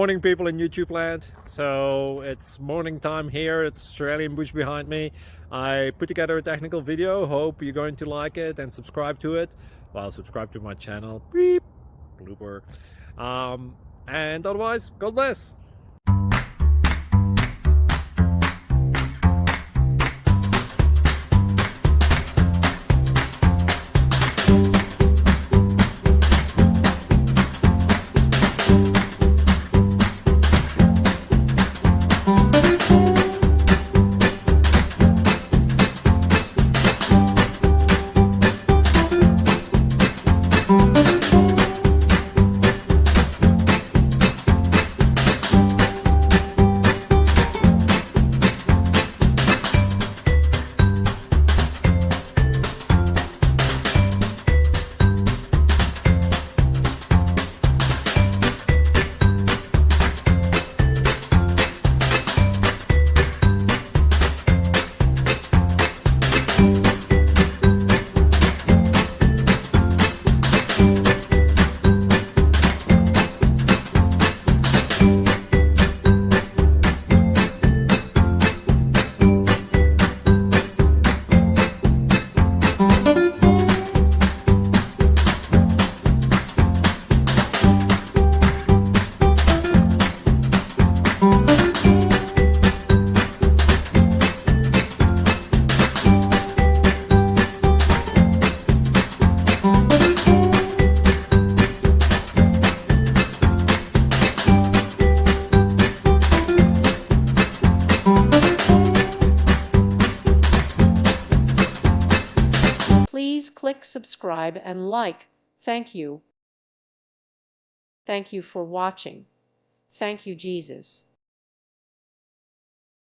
Morning people in YouTube land. So it's morning time here. It's Australian bush behind me. I put together a technical video. Hope you're going to like it and subscribe to it. Well, subscribe to my channel. Beep. Blooper. And otherwise, God bless. Please click subscribe and like. Thank you. Thank you for watching. Thank you, Jesus.